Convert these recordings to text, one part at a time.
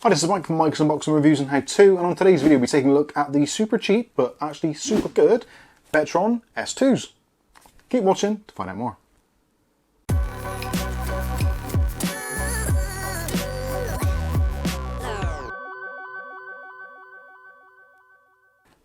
Hi, this is Mike from Mike's Unboxing Reviews and How To, and on today's video we'll be taking a look at the super cheap, but actually super good, Betron S2s. Keep watching to find out more.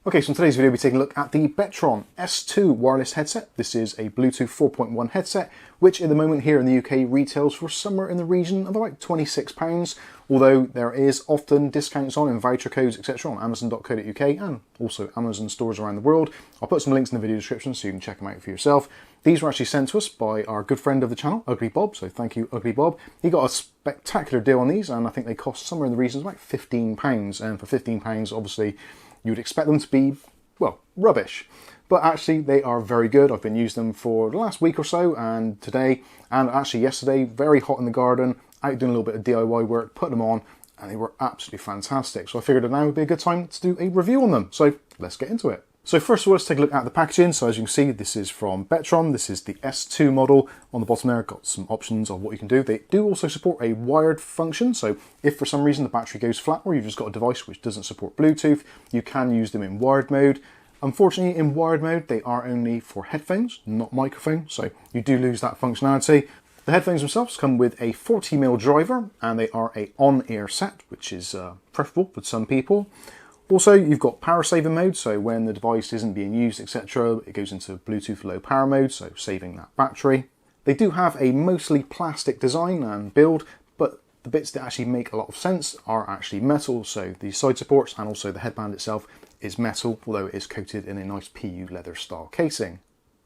Okay, so in today's video we'll be taking a look at the Betron S2 wireless headset. This is a Bluetooth 4.1 headset, which at the moment here in the UK retails for somewhere in the region of about £26, although there is often discounts on and voucher codes, etc. on amazon.co.uk and also Amazon stores around the world. I'll put some links in the video description so you can check them out for yourself. These were actually sent to us by our good friend of the channel, Ugly Bob, so thank you, Ugly Bob. He got a spectacular deal on these, and I think they cost somewhere in the region of about £15, and for £15, obviously, you would expect them to be, well, rubbish. But actually, they are very good. I've been using them for the last week or so, and today, and actually yesterday, very hot in the garden, out doing a little bit of DIY work, put them on, and they were absolutely fantastic. So I figured that now would be a good time to do a review on them. So let's get into it. So first of all, let's take a look at the packaging. So as you can see, this is from Betron. This is the S2 model. On the bottom there, got some options of what you can do. They do also support a wired function. So if for some reason the battery goes flat, or you've just got a device which doesn't support Bluetooth, you can use them in wired mode. Unfortunately, in wired mode, they are only for headphones, not microphones. So you do lose that functionality. The headphones themselves come with a 40mm driver, and they are a on-ear set, which is preferable for some people. Also, you've got power saving mode, so when the device isn't being used, etc., it goes into Bluetooth low power mode, so saving that battery. They do have a mostly plastic design and build, but the bits that actually make a lot of sense are actually metal, so the side supports and also the headband itself is metal, although it is coated in a nice PU leather style casing.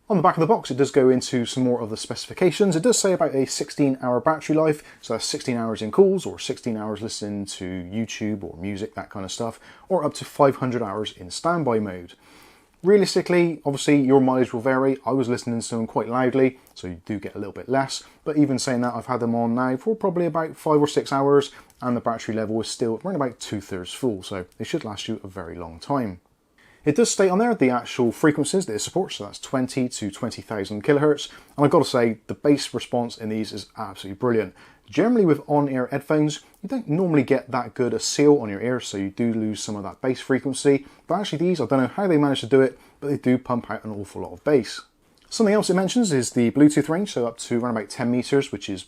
On the back of the box, it does go into some more of the specifications. It does say about a 16-hour battery life, so that's 16 hours in calls, or 16 hours listening to YouTube or music, that kind of stuff, or up to 500 hours in standby mode. Realistically, obviously, your mileage will vary. I was listening to them quite loudly, so you do get a little bit less. But even saying that, I've had them on now for probably about 5 or 6 hours, and the battery level is still around about 2/3 full, so they should last you a very long time. It does state on there the actual frequencies that it supports, so that's 20 to 20,000 kilohertz. And I've got to say, the bass response in these is absolutely brilliant. Generally with on-ear headphones, you don't normally get that good a seal on your ears, so you do lose some of that bass frequency. But actually these, I don't know how they manage to do it, but they do pump out an awful lot of bass. Something else it mentions is the Bluetooth range, so up to around about 10 meters, which is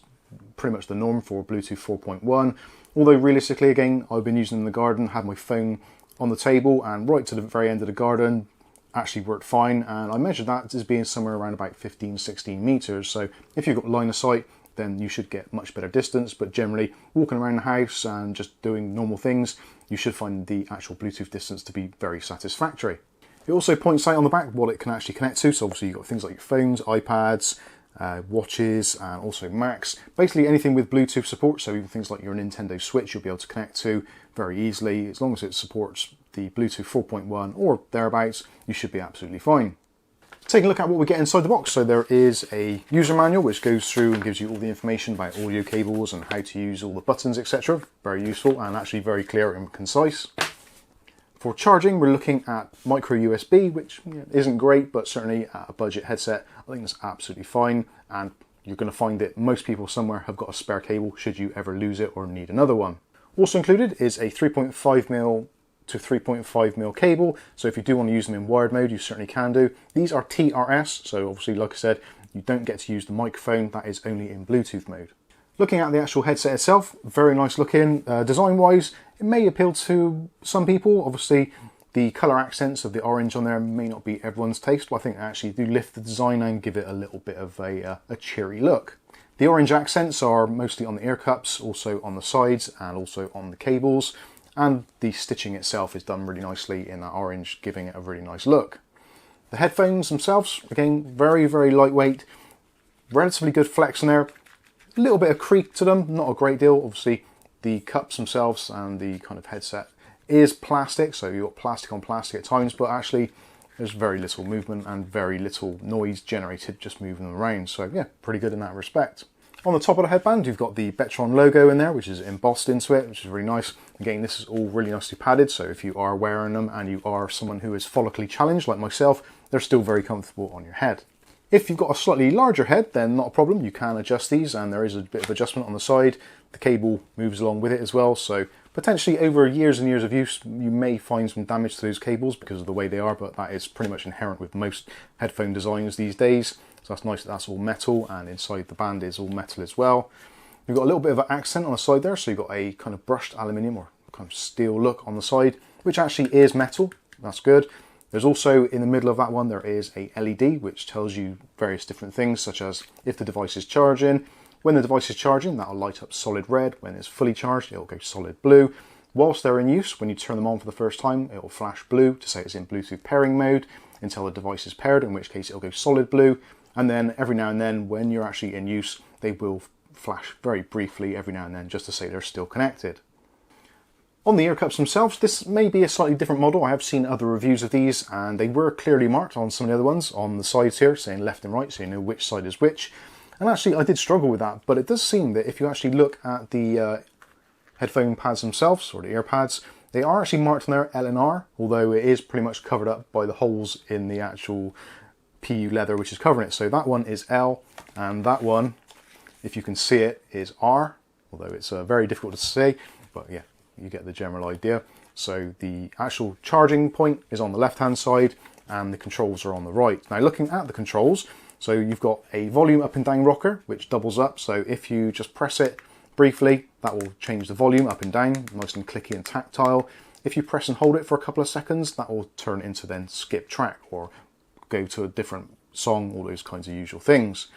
pretty much the norm for Bluetooth 4.1. Although realistically, again, I've been using them in the garden, had my phone on the table and right to the very end of the garden, actually worked fine, and I measured that as being somewhere around about 15-16 meters. So if you've got line of sight, then you should get much better distance, but generally walking around the house and just doing normal things, you should find the actual Bluetooth distance to be very satisfactory. It also points out on the back what it can actually connect to, so obviously you've got things like your phones, iPads, watches, and also Macs. Basically anything with Bluetooth support, so even things like your Nintendo Switch you'll be able to connect to very easily. As long as it supports the Bluetooth 4.1 or thereabouts, you should be absolutely fine. Taking a look at what we get inside the box. So there is a user manual which goes through and gives you all the information about audio cables and how to use all the buttons, etc. Very useful and actually very clear and concise. For charging, we're looking at micro USB, which isn't great, but certainly at a budget headset, I think it's absolutely fine. And you're going to find that most people somewhere have got a spare cable should you ever lose it or need another one. Also included is a 3.5mm to 3.5mm cable, so if you do want to use them in wired mode, you certainly can do. These are TRS, so obviously, like I said, you don't get to use the microphone, that is only in Bluetooth mode. Looking at the actual headset itself, very nice looking. Design-wise, it may appeal to some people. Obviously, the colour accents of the orange on there may not be everyone's taste, but I think they actually do lift the design and give it a little bit of a cheery look. The orange accents are mostly on the ear cups, also on the sides and also on the cables, and the stitching itself is done really nicely in that orange, giving it a really nice look. The headphones themselves, again, very, very lightweight, relatively good flex in there, a little bit of creak to them, not a great deal. Obviously the cups themselves and the kind of headset is plastic, so you've got plastic on plastic at times, but actually there's very little movement and very little noise generated just moving them around. So yeah, pretty good in that respect. On the top of the headband, you've got the Betron logo in there, which is embossed into it, which is really nice. Again, this is all really nicely padded, so if you are wearing them and you are someone who is follically challenged like myself, they're still very comfortable on your head. If you've got a slightly larger head, then not a problem. You can adjust these, and there is a bit of adjustment on the side. The cable moves along with it as well, so Potentially over years and years of use, you may find some damage to those cables because of the way they are, but that is pretty much inherent with most headphone designs these days. So that's nice that that's all metal, and inside the band is all metal as well. You've got a little bit of an accent on the side there, so you've got a kind of brushed aluminium or kind of steel look on the side, which actually is metal. That's good. There's also, in the middle of that one, there is a LED, which tells you various different things, such as if the device is charging. When the device is charging, that'll light up solid red. When it's fully charged, it'll go solid blue. Whilst they're in use, when you turn them on for the first time, it'll flash blue to say it's in Bluetooth pairing mode until the device is paired, in which case it'll go solid blue. And then every now and then, when you're actually in use, they will flash very briefly every now and then just to say they're still connected. On the ear cups themselves, this may be a slightly different model. I have seen other reviews of these, and they were clearly marked on some of the other ones on the sides here, saying left and right, so you know which side is which. And actually, I did struggle with that, but it does seem that if you actually look at the headphone pads themselves, or the ear pads, they are actually marked on there L and R, although it is pretty much covered up by the holes in the actual PU leather which is covering it. So that one is L, and that one, if you can see it, is R, although it's very difficult to say, but yeah, you get the general idea. So the actual charging point is on the left-hand side, and the controls are on the right. Now looking at the controls, so you've got a volume up and down rocker, which doubles up. So if you just press it briefly, that will change the volume up and down, nice and clicky and tactile. If you press and hold it for a couple of seconds, that will turn into then skip track or go to a different song, all those kinds of usual things.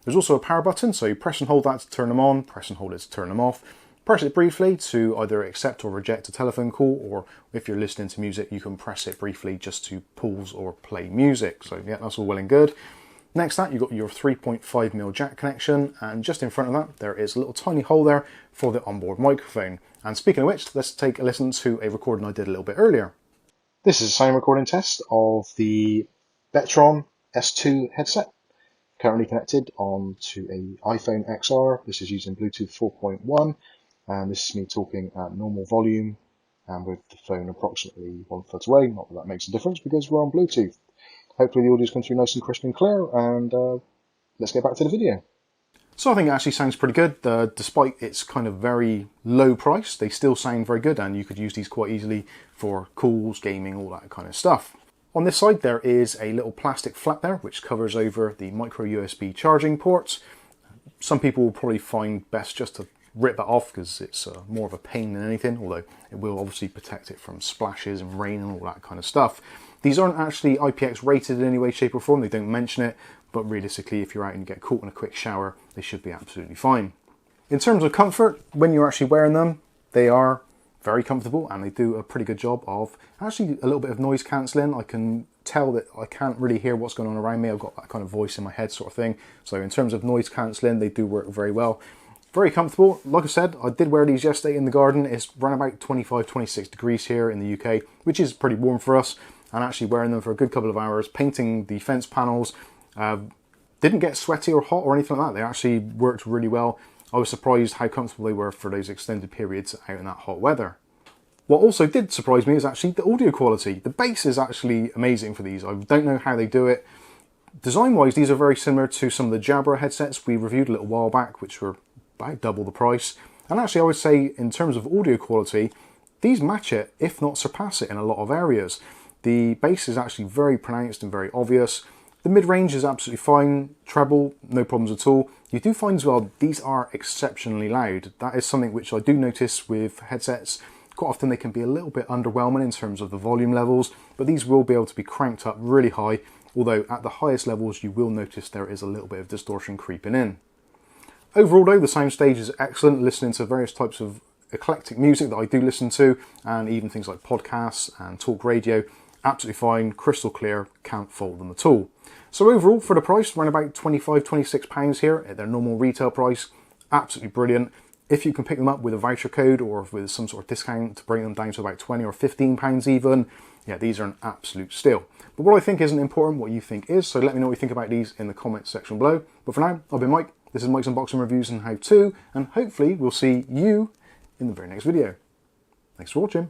There's also a power button, so you press and hold that to turn them on, press and hold it to turn them off. Press it briefly to either accept or reject a telephone call, or if you're listening to music, you can press it briefly just to pause or play music. So yeah, that's all well and good. Next to that, you've got your 3.5mm jack connection, and just in front of that, there is a little tiny hole there for the onboard microphone. And speaking of which, let's take a listen to a recording I did a little bit earlier. This is a sound recording test of the Betron S2 headset, currently connected onto an iPhone XR. This is using Bluetooth 4.1, and this is me talking at normal volume and with the phone approximately 1 foot away. Not that that makes a difference because we're on Bluetooth. Hopefully the audio's come through nice and crisp and clear, and let's get back to the video. So I think it actually sounds pretty good. Despite its kind of very low price, they still sound very good, and you could use these quite easily for calls, gaming, all that kind of stuff. On this side there is a little plastic flap there which covers over the micro USB charging ports. Some people will probably find best just to rip that off because it's more of a pain than anything, although it will obviously protect it from splashes and rain and all that kind of stuff. These aren't actually IPX rated in any way, shape or form, they don't mention it, but realistically if you're out and you get caught in a quick shower, they should be absolutely fine. In terms of comfort, when you're actually wearing them, they are very comfortable and they do a pretty good job of actually a little bit of noise cancelling. I can tell that I can't really hear what's going on around me, I've got that kind of voice in my head sort of thing. So in terms of noise cancelling, they do work very well. Very comfortable. Like I said, I did wear these yesterday in the garden. It's around about 25-26 degrees here in the UK, which is pretty warm for us. And actually wearing them for a good couple of hours, painting the fence panels, didn't get sweaty or hot or anything like that. They actually worked really well. I was surprised how comfortable they were for those extended periods out in that hot weather. What also did surprise me is actually the audio quality. The bass is actually amazing for these. I don't know how they do it. Design-wise, these are very similar to some of the Jabra headsets we reviewed a little while back, which were about double the price. And actually I would say in terms of audio quality, these match it, if not surpass it in a lot of areas. The bass is actually very pronounced and very obvious. The mid-range is absolutely fine. Treble, no problems at all. You do find as well, these are exceptionally loud. That is something which I do notice with headsets. Quite often they can be a little bit underwhelming in terms of the volume levels, but these will be able to be cranked up really high, although at the highest levels you will notice there is a little bit of distortion creeping in. Overall though, the soundstage is excellent, listening to various types of eclectic music that I do listen to, and even things like podcasts and talk radio. Absolutely fine, crystal clear, can't fault them at all. So overall, for the price, around about £25-26 here at their normal retail price, absolutely brilliant. If you can pick them up with a voucher code or with some sort of discount to bring them down to about £20 or £15 even, yeah, these are an absolute steal. But what I think isn't important, what you think is, so let me know what you think about these in the comments section below. But for now, I've been Mike, this is Mike's Unboxing Reviews and How To, and hopefully we'll see you in the very next video. Thanks for watching.